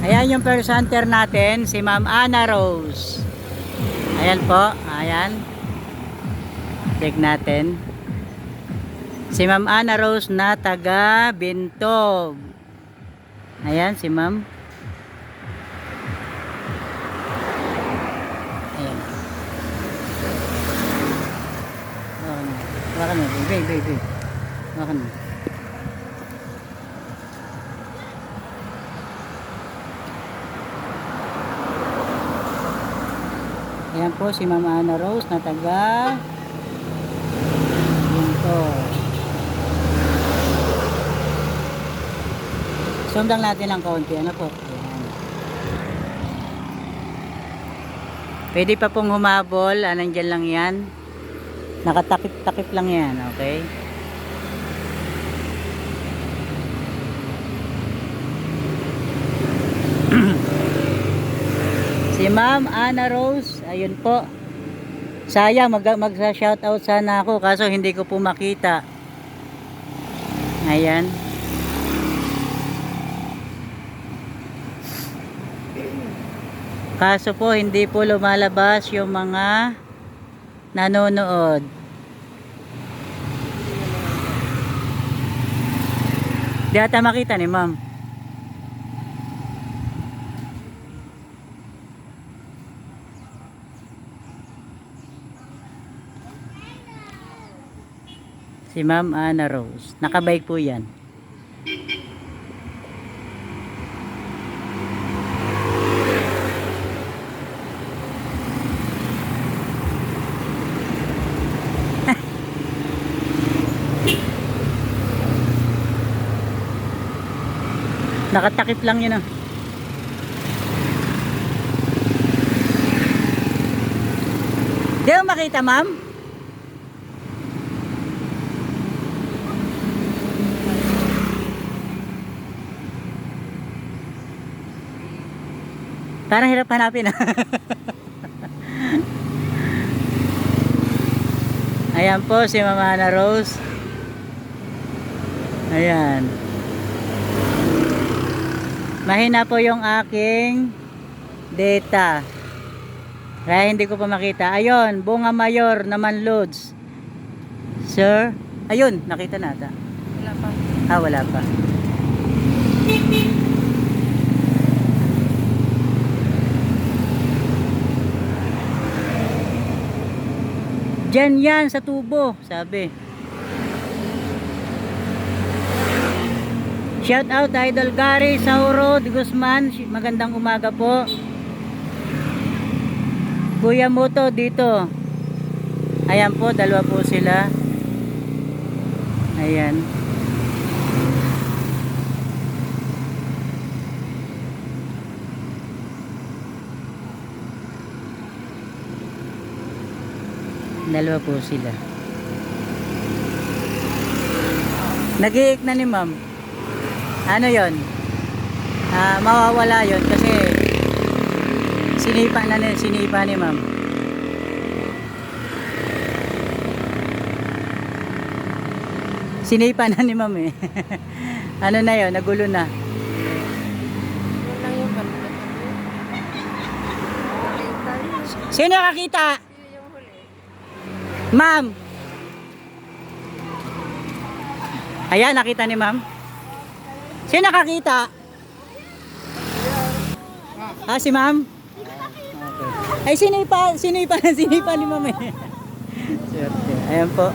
Ayan yung first hunter natin, si Ma'am Ana Rose. Ayan po, ayan. Check natin. Si Ma'am Ana Rose na taga Bintog. Ayan si Ma'am. Ayan. Hawakan mo. Baby. Hawakan mo. Ayan po si Ma'am Ana Rose na taga Bintog. Zoom lang natin ng kaunti. Ano po? Ayan. Pwede pa pong humabol. Nandyan lang yan. Nakatakip-takip lang yan. Okay? Si Ma'am Ana Rose, ayun po. Sayang magsa-shoutout sana ako kaso hindi ko po makita. Ayan. Kaso po hindi po lumalabas yung mga nanonood. Di ata makita ni Ma'am. Si Ma'am Ana Rose. Nakabike po yan. Nakatakip lang yun. Di mo makita, Ma'am? Parang hirap hanapin. Ayan po si Ma'am Ana Rose. Ayan. Mahina po yung aking data. Kaya hindi ko pa makita. Ayun, Bunga Mayor naman loads. Sir, ayun, nakita nata. Wala pa. Wala pa. Diyan yan sa tubo, sabi. Shout out Idol Gary Sauro Guzman, magandang umaga po. Kuya Moto dito. Ayan po, dalawa po sila. Ayan. Dalawa po sila. Nag-iik na ni Ma'am. Ano yon? Mawawala yon kasi sinipa ni Ma'am. Sinipa na ni Ma'am eh. Ano na yon? Nagulo na. Sino nakakita? Ma'am. Ayan, nakita ni Ma'am. Sino nakakita? Si Ma'am? Okay. Ay, sinipa ni Ma'am eh. Swerte. Ayan po.